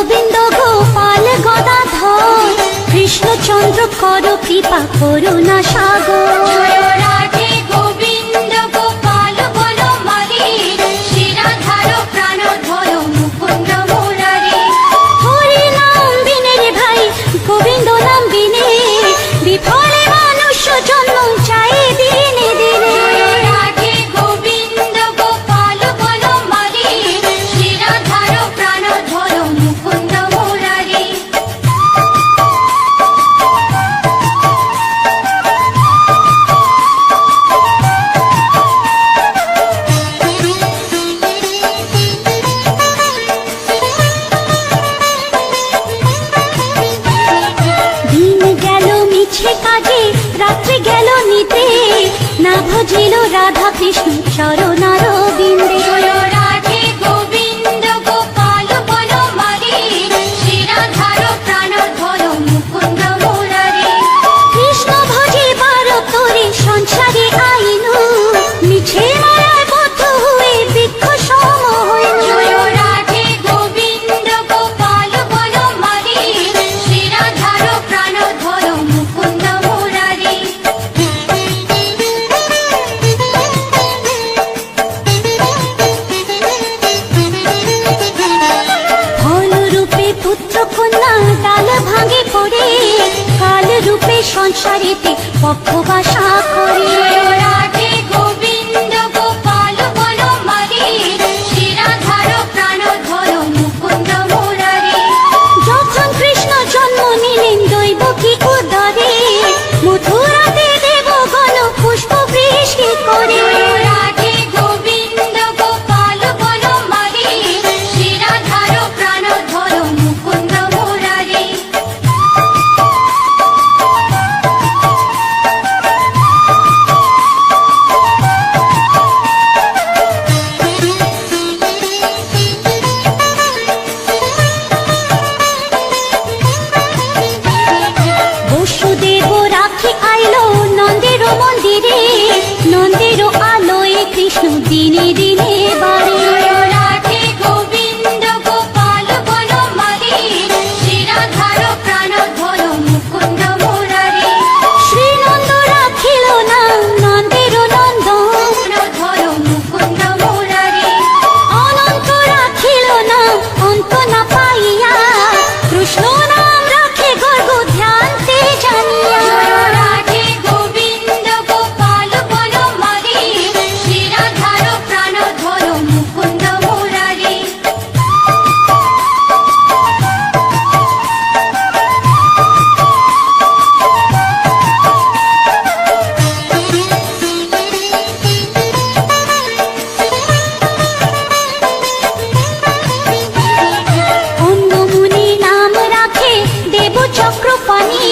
গোবিন্দ গোপাল গদাধর, কৃষ্ণচন্দ্র কর কৃপা করুণা সাগর। জয় রাধে গোবিন্দ গোপাল বনমালী, শিরাধার প্রাণধর মুকুন্দ মুরারি। হরি নাম বিনে রে ভাই, গোবিন্দ নাম বিনে বিফলে মানুষ জন্ম চাই দিনে দিনে। জয় রাধে গোবিন্দ গোপাল বনমালী, শিরাধার প্রাণধর মুকুন্দ মুরারি। দিন গেল মিছে কাজে, রাত্রি গেল নিতে, না ভজিল রাধা কৃষ্ণ চরণার বিন্দে। জয় রাধে গোবিন্দ গোপাল বনমালী, শিরাধার প্রাণধর মুকুন্দ মুরারি। কৃষ্ণ ভজিবার তোরে সংসারে আইনু, মিছে মায়ায় বদ্ধ হয়ে বৃক্ষ সম হইনু। জয় রাধে গোবিন্দ গোপাল বনমালী, শিরাধার প্রাণধর মুকুন্দ মুরারি। ফল রূপে পুত্র কন্যা ডাল ভাঙে পড়ে, কাল রূপে সংসারেতে পক্ষ বাসা করে। জয় রাধে গোবিন্দ গোপাল বনমালী, শিরাধার প্রাণধর মুকুন্দ মুরারি। যখন কৃষ্ণ জন্ম নিলেন দৈবকী উদরে, মথুরাতে দেবগণ পুষ্প বৃষ্টি করে। জয় রাধে গোবিন্দ গোপাল বনমালী, শিরাধার প্রাণধর মুকুন্দ মুরারি। বসুদেব রাখি আইলো নন্দের মন্দিরে, নন্দের আলোয় কৃষ্ণ দিনে দিনে বাড়ে। জয় রাধে গোবিন্দ গোপাল বনমালী, শিরাধার প্রাণধর মুকুন্দ মুরারি। শ্রীনন্দ রাখিল না নন্দের নন্দন, প্রাণধর মুকুন্দ মুরারি। অনন্ত রাখিল না অন্ত না পাইয়া, কৃষ্ণ নাম রাখে গর্গ ধ্যানতে জানিয়া। জয় রাধে গোবিন্দ গোপাল বনমালী, শিরাধার প্রাণধর মুকুন্দ মুরারি। অন্য মুনি নাম রাখে দেব চক্রপাণি,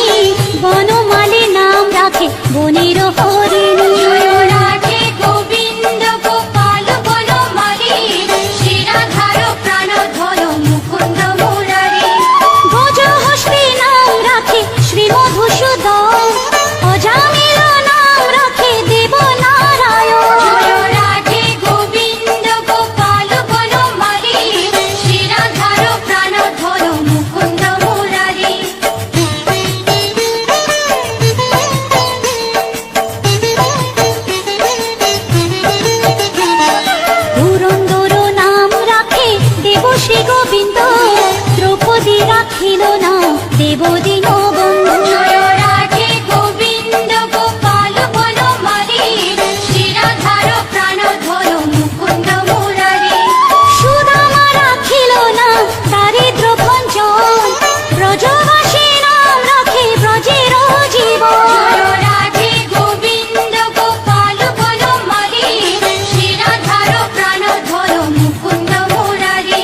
বনমালী নাম রাখে বনের হরিণী। জয় রাধে গোবিন্দ গোপাল বনমালী, শিরাধার প্রাণধর মুকুন্দ মুরারি। গজহস্তি নাম রাখে শ্রী মধুসূদন, অজামিল নাম রাখে দেব নারায়ণ। জয় রাধে গোবিন্দ গোপাল বনমালী, শিরাধার প্রাণধর মুকুন্দ মুরারি। পুরন্দর নাম রাখে দেব শ্রী গোবিন্দ, দ্রৌপদী রাখিল না দেব দীনবন্ধু। জয় রাধে গোবিন্দ গোপাল বনমালী, শিরাধার প্রাণধর মুকুন্দ মুরারি। সুদামা রাখিল না দারিদ্র ভঞ্জন, ব্রজবাসী নাম রাখে ব্রজের জীবন। জয় রাধে গোবিন্দ গোপাল বনমালী, শিরাধার প্রাণধর মুকুন্দ মুরারি।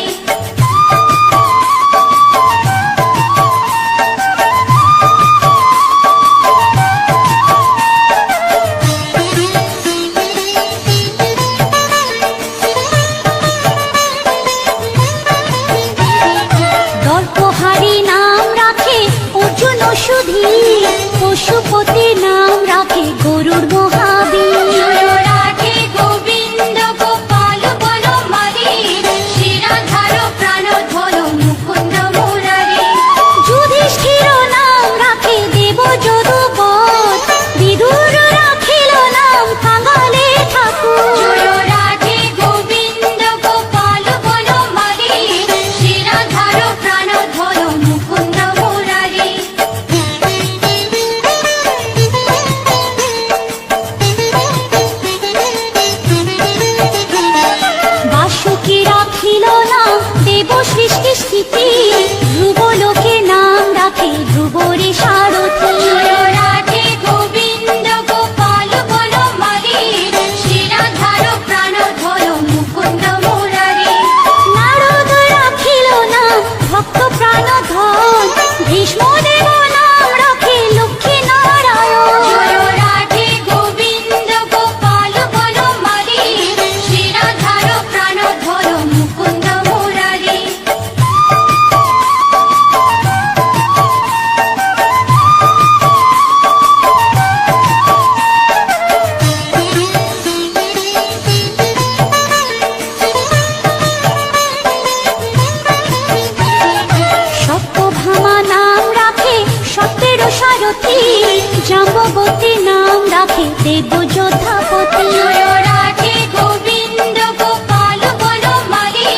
দেব সৃষ্টি স্থিতি, ধ্রুব লোকে নাম রাখে ধ্রুবরে সারথি। রাধে গোবিন্দ গোপাল বনমালী, শিরাধার প্রাণধর মুকুন্দ মুরারি। নারদ রাখিল নাম ভক্ত প্রাণধন, ভীষ্মদেব নাম রাখে লক্ষ্মী নারায়ণ। রাধে গোবিন্দ গোপাল বনমালী, শিরাধার প্রাণধর মুকুন্দ মুরারি। সত্যভামা নাম রাখে সত্যের সারথি, জাম্ববতী নাম রাখে দেব যোদ্ধাপতি। রাধে গোবিন্দ গোপাল বনমালী,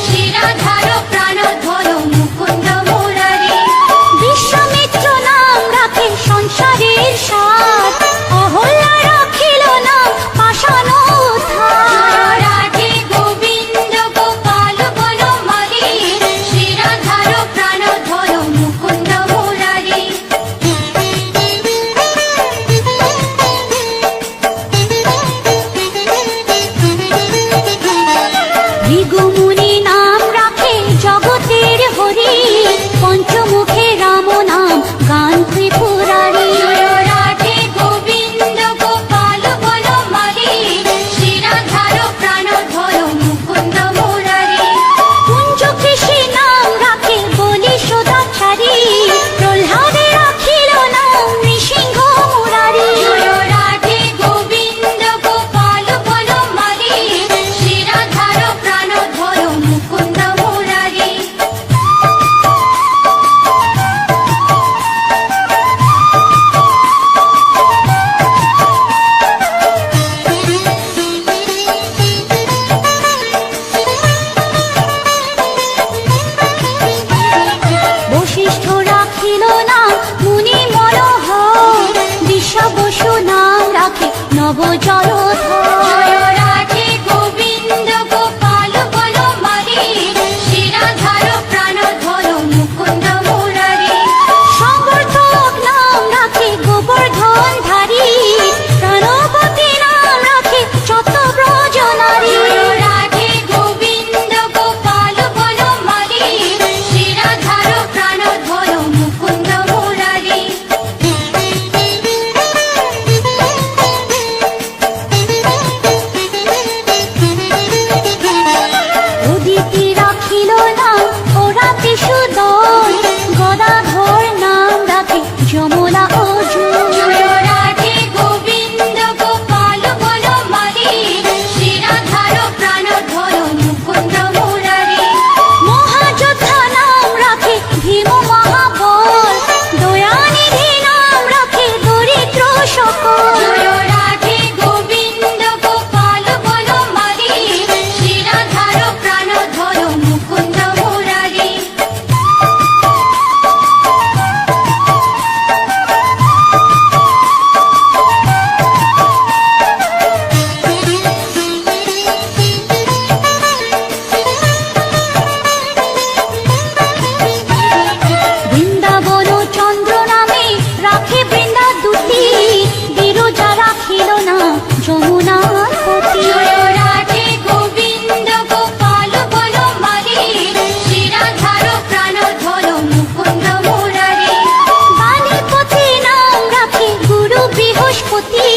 শিরাধার প্রাণধর মুকুন্দ মুরারি। বিশ্বামিত্র নাম রাখে সংসারের সার, অহল্যা রাখিল নাম পাষাণ উদ্ধার। রাধে গোবিন্দ গোপাল বনমালী, শিরাধার প্রাণধর মুকুন্দ মুরারি। ভৃগুমুনি নাম রাখে জগতের হরি, পঞ্চমুখে রাম নাম গান ত্রিপুরারি। রাধে গোবিন্দ গোপাল বনমালী, শিরাধার প্রাণধর মুকুন্দ মুরারি। কুঞ্জকেশী নাম রাখে বলি সদাচারী, প্রহ্লাদে রাখিল নাম নৃসিংহ মুরারি। রাধে গোবিন্দ গোপাল বনমালী, শিরাধার প্রাণধর মুকুন্দ মুরারি। বশিষ্ঠ রাখিল নাম মুনি মনোহর, বিশ্ব বসু নাম রাখে নব জলধর। রাধে গোবিন্দ গোপাল বনমালী, শিরাধার প্রাণধর মুকুন্দ মুরারি। সংবর্ধক নাম রাখে গোবর্ধন ধারী, প্রাণবতী নাম রাখে যত ব্রজ নারী। রাধে গোবিন্দ গোপাল বনমালী, শিরাধার প্রাণধর মুকুন্দ মুরারি। উদিতি রাখিল নাম ওরাতি সুদল, গদাধর নাম রাখে যমলা অর্জুন। রাধে গোবিন্দ গোপাল বনমালী, শিরাধার প্রাণধর মুকুন্দ মুরারি। মহাযোদ্ধা নাম রাখে ভীম মহাবল, দয়ানিধি নাম রাখে দরিদ্র সকল। রাধে গোবিন্দ গোপাল বনমালী, শিরাধার প্রাণধর মুকুন্দ মুরারি। বৃন্দাবন চন্দ্র নামে রাখে বৃন্দা দুটি, বিরজা রাখিল না যমুনার পতি। রাধে গোবিন্দ গোপাল বনমালী, শিরাধার প্রাণধর মুকুন্দ মুরারি। বাণীপতি নাম রাখে গুরু বৃহস্পতি,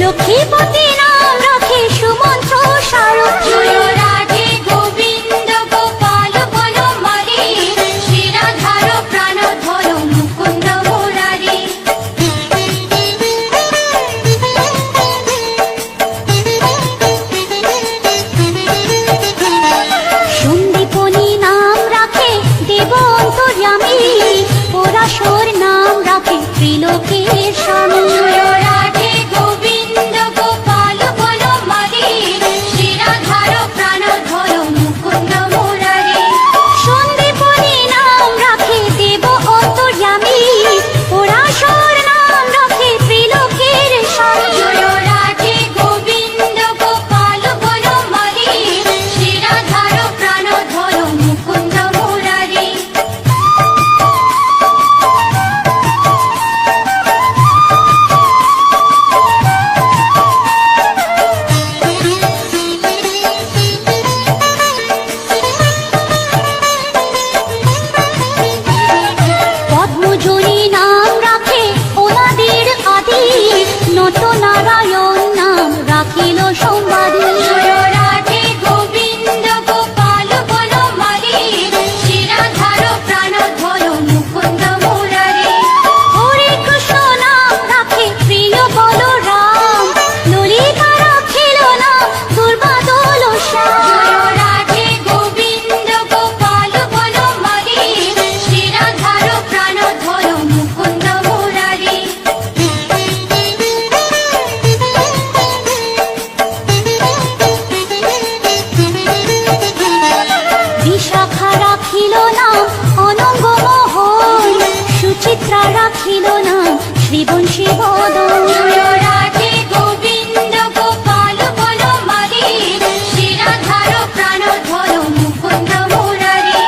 লক্ষ্মীপতি নাম রাখে সুমন্ত্র সারথি। রাধে গোবিন্দ গোপাল বনমালী, শিরাধার প্রাণধর মুকুন্দ মুরারি। সন্দীপনী নাম রাখে দেব অন্তর্যামী, পরাশর নাম রাখে ত্রিলোকের স্বামী। রাধে গোবিন্দ গোপাল বনমালী, শিরাধার প্রাণধর মুকুন্দ মুরারি। সন্দীপনী নাম রাখে দেব অন্তর্যামী, পরাশর নাম রাখে ত্রিলোকের স্বামী। রাধে গোবিন্দ গোপাল বনমালী, শিরাধার প্রাণধর মুকুন্দ রাখিল না শ্রীবংশী বদন। জয় রাধে গোবিন্দ গোপাল বনমালী, শিরাধার প্রাণধর মুকুন্দ মুরারি।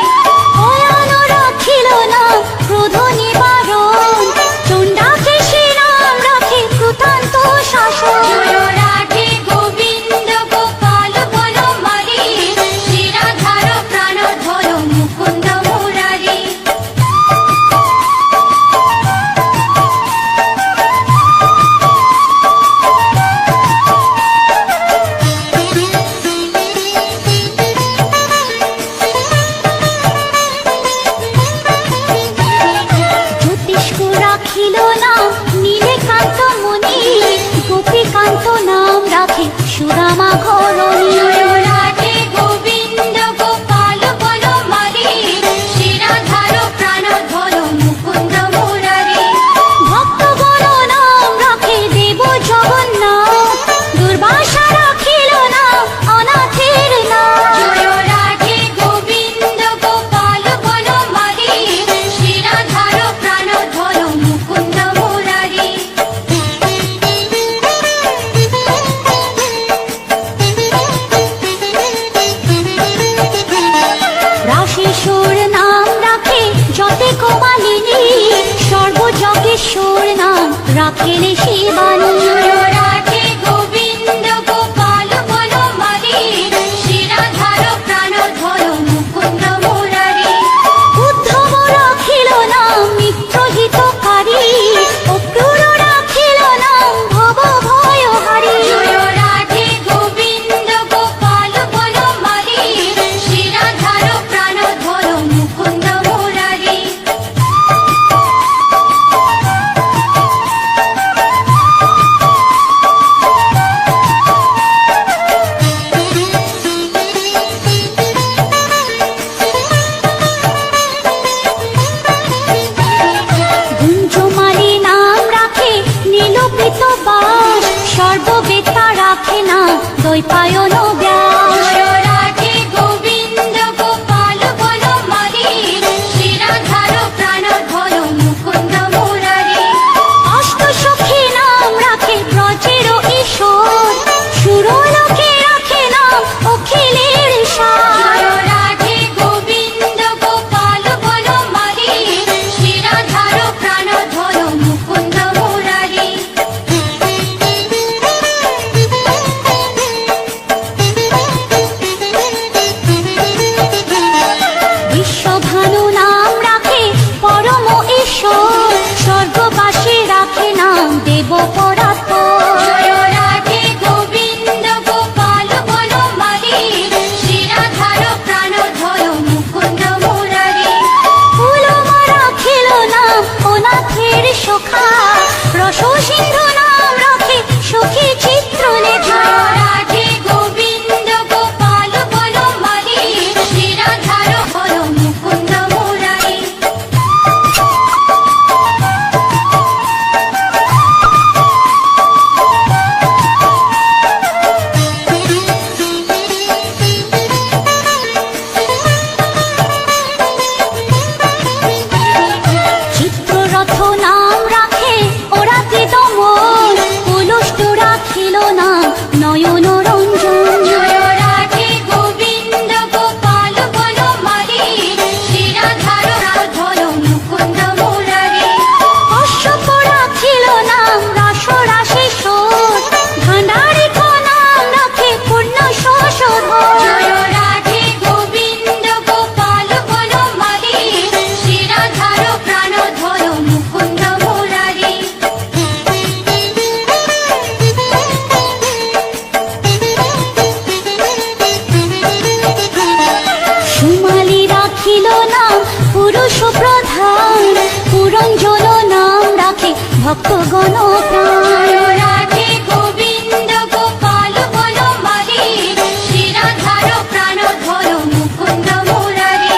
অয়ন রাখিল না ক্রোধ নিবারণ, চণ্ডাকে শ্রীরাম রাখে কৃতান্ত শাসন। জয় রাধে গোবিন্দ গোপাল বনমালী, শিরাধার প্রাণধর মুকুন্দ মুরারি। জ্যোতিষ্ক রাখিল না নীলকান্ত মণি, গোপীকান্ত নাম রাখে সুদামা ঘরণী। জয় রাধে গোবিন্দ গোপাল বনমালী, শিরাধার প্রাণধর মুকুন্দ মুরারি। ভক্তগণ নাম রাখে দেব জগন্নাথ, দুর্বাসা রাখিল না অনাথের নাম। জয় রাধে গোবিন্দ গোপাল বনমালী, শিরাধার প্রাণধর মুকুন্দ মুরারি। রাশেশ্বর নাম রাখে যতে কমালিনী, সর্বযজ্ঞেশ্বর নাম রাখেলে শিবানী। জয় রাধে গোবিন্দ গোপাল বনমালী, শিরাধার প্রাণধর মুকুন্দ মুরারি। উদ্ধব রাখিল নাম মিত্রহিতকারী, অক্রূর রাখিল নাম ভব ভয়হারী। জয় রাধে গোবিন্দ গোপাল বনমালী, শিরাধার প্রাণধর মুকুন্দ মুরারি। গুঞ্জমালী নাম রাখে নীলপীত বাস, সর্ববেতা রাখে না দ্বৈপায়ন ব্যাস। জয় রাধে গোবিন্দ গোপাল বনমালী, শিরাধার প্রাণধর মুকুন্দ মুরারি। অষ্টসখী নাম রাখে ব্রজের ঈশ্বর, সুরলোকে রাখে নাম অখিলের সার। জয় রাধে গোবিন্দ গোপাল বনমালী, শিরাধার প্রাণধর মুকুন্দ মুরারি। বিশ্বভানু নাম রাখে পরম ঈশ্বর, স্বর্গবাসী রাখে নাম দেব পরাৎপর। জয় রাধে গোবিন্দ গোপাল বনমালী, শিরাধার প্রাণধর মুকুন্দ মুরারি। ফুলমা রাখিল নাম অনাথের সখা, রস সিন্ধু নাম রাখে সখী চিত্রলেখা। জয় রাধে গোবিন্দ গোপাল বনমালী, শিরাধার মুকুন্দ মুরারি। চিত্ররথ নাম রাখে ওরাতি দমন, কুলুষ্ট রাখিল নাম নয়ন রঞ্জন। জয় রাধে গোবিন্দ গোপাল বনমালী, শিরাধার প্রাণধর মুকুন্দ মুরারি। কশ্যপ রাখিল নাম রাস রাশেশ্বর, ভাণ্ডারিক নাম রাখে পূর্ণ শশধর। জয় রাধে গোবিন্দ গোপাল বনমালী, শিরাধার প্রাণধর মুকুন্দ মুরারি। সুমালি রাখিল নাম পুরুষ প্রধান, পুরঞ্জন নাম রাখে ভক্তগণ প্রাণ। জয় রাধে গোবিন্দ গোপাল বনমালী, শিরাধার প্রাণধর মুকুন্দ মুরারি।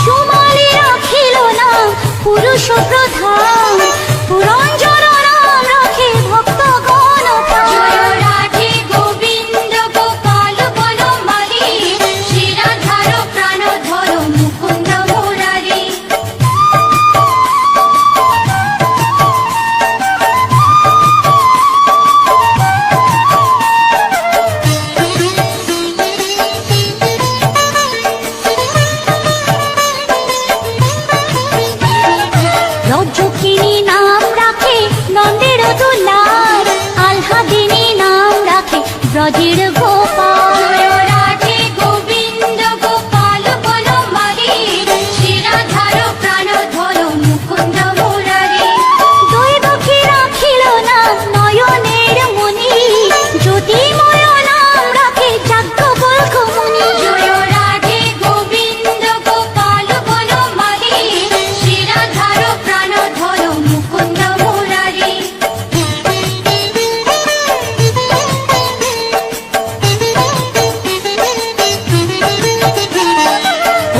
সুমালি রাখিল নাম পুরুষ প্রধান, পুরঞ্জন নাম রাখে ভক্তগণ প্রাণ। জয় রাধে গোবিন্দ গোপাল বনমালী, শিরাধার প্রাণধর মুকুন্দ মুরারি। ব্রজের গোপাল। জয় রাধে গোবিন্দ গোপাল বনমালী, শিরাধার প্রাণধর মুকুন্দ মুরারি। দৈবকী রাখিল না নয়নের মণি, জ্যোতির্ময় নাম রাখে যাজ্ঞবল্ক্য মুনি। জয় রাধে গোবিন্দ গোপাল বনমালী, শিরাধার প্রাণধর মুকুন্দ মুরারি।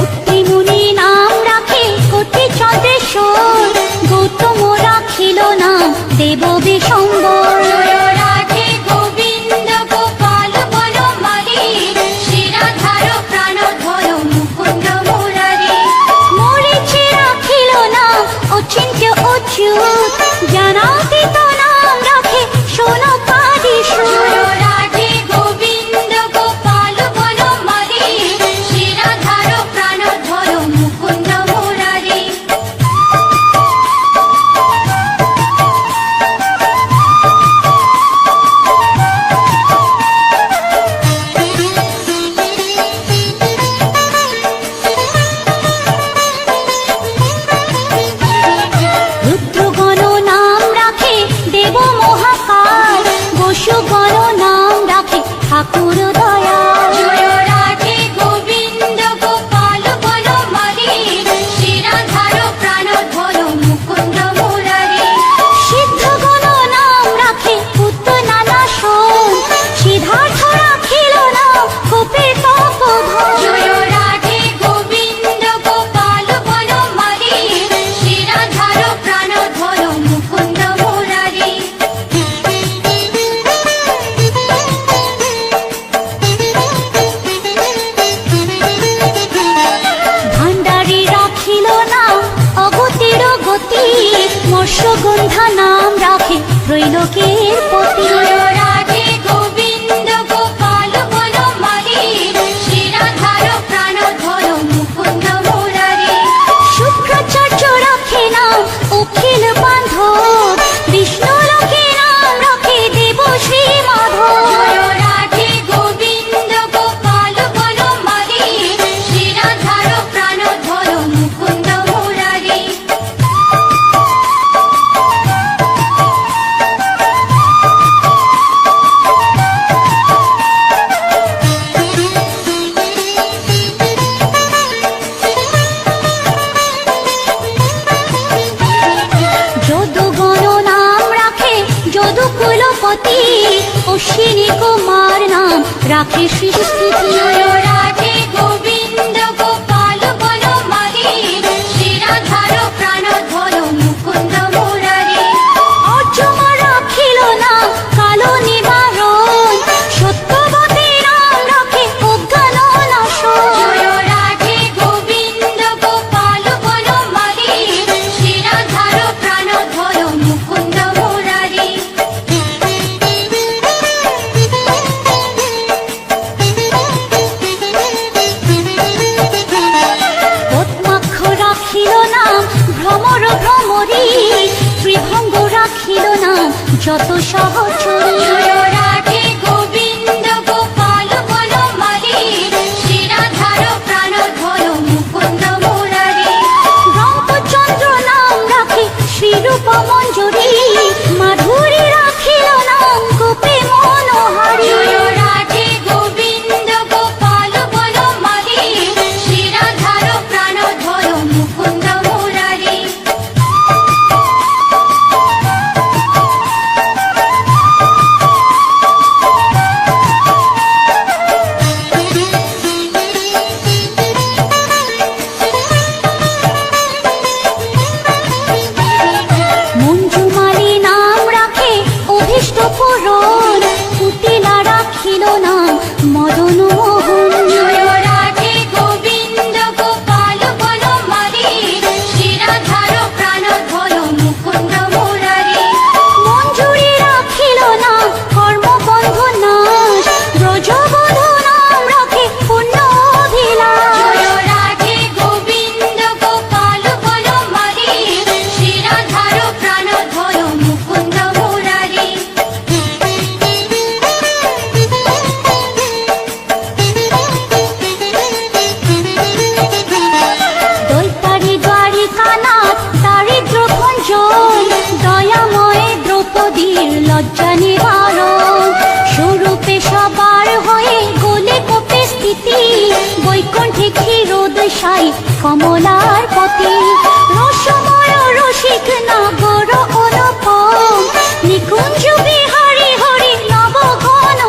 অত্রি মুনি নাম রাখে কোটি চন্দ্রেশ্বর, গৌতম রাখিল না দেব বিশম্বর। জয় রাধে গোবিন্দ গোপাল বনমালী, শিরাধার প্রাণধর মুকুন্দ মুরারি। মরিচি রাখিল না অচিন্ত্য অচ্যুত, জ্ঞানাতীত নাম রাখে সোনকাদিসুর। জয় রাধে গোবিন্দ গোপাল বনমালী, শিরাধার প্রাণধর মুকুন্দ মুরারি। রুদ্রগণ নাম রাখে দেব মহাকাল, বসুগণ নাম রাখে ঠাকুর দয়াল। জয় রাধে গোবিন্দ গোপাল বনমালী, শিরাধার প্রাণধর মুকুন্দ মুরারি। সিদ্ধগণ নাম রাখে পুত্র নানা সোম, সিদ্ধার্থ রাখিল নাম গোপের তপোধন। জয় রাধে গোবিন্দ গোপাল বনমালী, শিরাধার প্রাণধর মুকুন্দ মুরারি। ভান্ডারী রাখিল নাম অগতির গতি, মৎস্যগন্ধা নাম রাখে ত্রৈলোকের পতি। জয় রাধে গোবিন্দ গোপাল বনমালী, শিরাধার প্রাণধর মুকুন্দ মুরারি। শুক্রাচার্য রাখে নাম অখিল বান্ধব, বিষ্ণুলোকে নাম রাখে দেব শ্রী মাধব। জয় রাধে গোবিন্দ গোপাল বনমালী, শিরাধার প্রাণধর মুকুন্দ মুরারি। যদুগণ নাম রাখে যদুকুলপতি, অশ্বিনী কুমার নাম রাখে সৃষ্টি। জয় রাধে গোবিন্দ গোপাল বনমালী, শিরাধার প্রাণধর মুকুন্দ মুরারি। অর্জমা রাখিল নাম কালো নিবারণ, সত্যবতী নাম রাখে অজ্ঞান নাশন। জয় রাধে গোবিন্দ গোপাল বনমালী, শিরাধার প্রাণধর মুকুন্দ মুরারি। পদ্মাক্ষ রাখিল নাম ভ্রমর ভ্রমরী, ত্রিভঙ্গ রাখিল নাম যত সহচরী। জয় রাধে গোবিন্দ গোপাল বনমালী, শিরাধার প্রাণধর মুকুন্দ মুরারি। রামচন্দ্র নাম রাখে শ্রীরূপ মঞ্জুরি, মাধুরী রাখিল নাম গোপী মনোহারী। জয় রাধে গোবিন্দ গোপাল বনমালী, শিরাধার প্রাণধর মুকুন্দ মুরারি। সাই কমলার পতি রসময় রসিক নগর অনুপম নিকুঞ্জ বিহারী হরি নব ঘন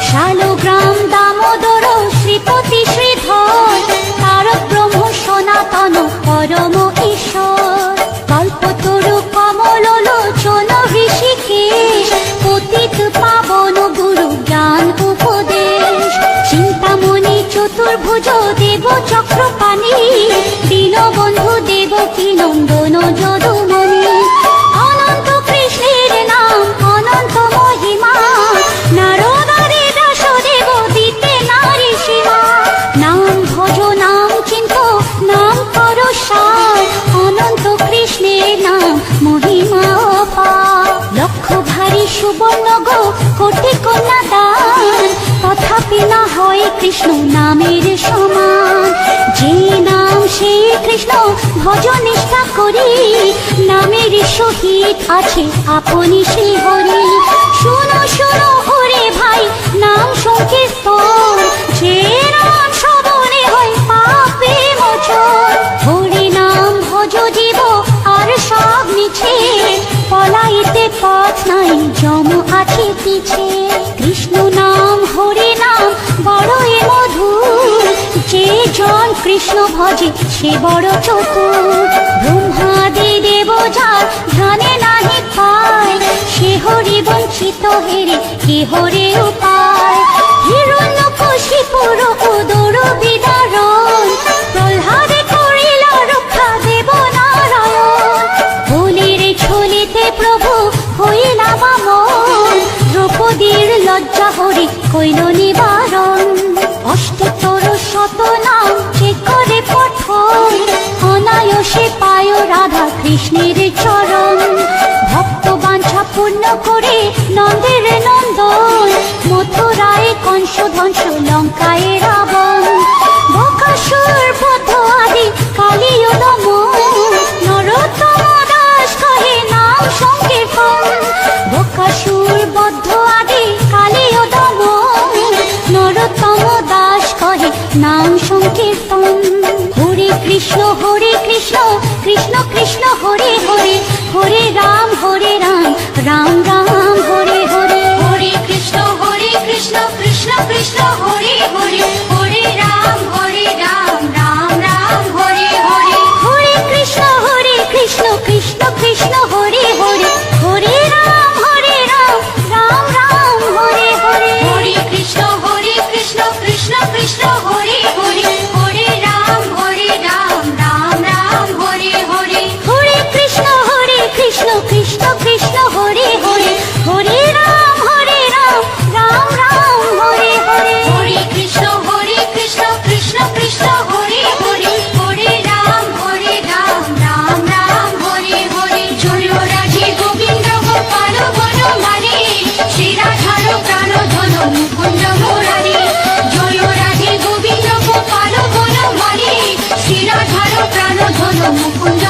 শালগ্রাম দামোদর শ্রীপতি শ্রীধর তারক ব্রহ্ম সনাতন পরম ঈশ্বর কল্পতরু কমল লোচন ঋষিকেশ পতিত পাবন গুরু জ্ঞান উপদেশ চিন্তামণি চতুর্ভুজ দেব চক্রপাণি দীনবন্ধু দেবকী নন্দন যদুমণি অনন্ত কৃষ্ণের নাম অনন্ত মহিমা নারদারে দাসদেব দিতে নারী সীমা নাম ভজ নাম চিন্ত নাম কর সার অনন্ত কৃষ্ণের নাম মহিমা অপার লক্ষ ভারী সুবর্ণ গো কোটি কন্যা দান তথাপি না হয় কৃষ্ণ নামের সমান যে নাম সে কৃষ্ণ ভজ নিষ্ঠা করি নামের সহিত আছে আপনি সে হরি শুনো শুনো ওরে ভাই নাম সংকীর্তন যে নাম শ্রবণে হয় পাপে মোচন হরি নাম ভজ জীব আর সব মিছে পলাইতে পথ নাই যম আছে পিছে কৃষ্ণ নাম হরি নাম বড়ই মধুর যে জন কৃষ্ণ ভজে সে বড় চতুর ব্রহ্মাদি দেব যার ধ্যানে নাহি পায় সে হরি বঞ্চিত হেরে কে হরে উপায় হিরণ্যকশিপুর উদর বিদারণ প্রহ্লাদে করিল রক্ষা দেব নারায়ণ বলির ঝুলিতে প্রভু হইলা বামন দ্রৌপদীর লজ্জা হরি কইল নিবারণ অষ্টতর শত নাম যে করে পঠন অনায়াসে পায় রাধা কৃষ্ণের চরণ ভক্ত বাঞ্ছা পূর্ণ করে নন্দের নন্দন মথুরায় কংস ধ্বংস লঙ্কায় রাবণ বকাসুর বধ আদি কালীয় দমন নরোত্তম দাস কহে নাম সংকীর্তন বকাসুর বদ্ধ আদি কালীয় দমন নরোত্তম দাস কহে নাম সংকীর্তন হরে কৃষ্ণ কৃষ্ণ কৃষ্ণ হরে হরে হরে রাম রাম রাম হরে হরে হরে কৃষ্ণ কৃষ্ণ কৃষ্ণ হরে হরে হরে রাম রাম রাম হরে হরে হরে কৃষ্ণ কৃষ্ণ কৃষ্ণ হরে হরে হরে রাম রাম রাম হরে হরে হরে কৃষ্ণ কৃষ্ণ কৃষ্ণ হরে হরে হরে রাম রাম রাম হরে হরে হরে কৃষ্ণ কৃষ্ণ কৃষ্ণ হরে হরে হরে রাম রাম রাম হরে হরে হরে কৃষ্ণ কৃষ্ণ কৃষ্ণ হরে হরে হরে রাম রাম রাম হরে হরে জয় রাধে গোবিন্দ গোপাল বনমালী শ্রী রাধার প্রাণ ধন মুকুন্দ মুরারি জয় রাধে গোবিন্দ গোপাল বনমালী শ্রী রাধার প্রাণ ধন মুকুন্দ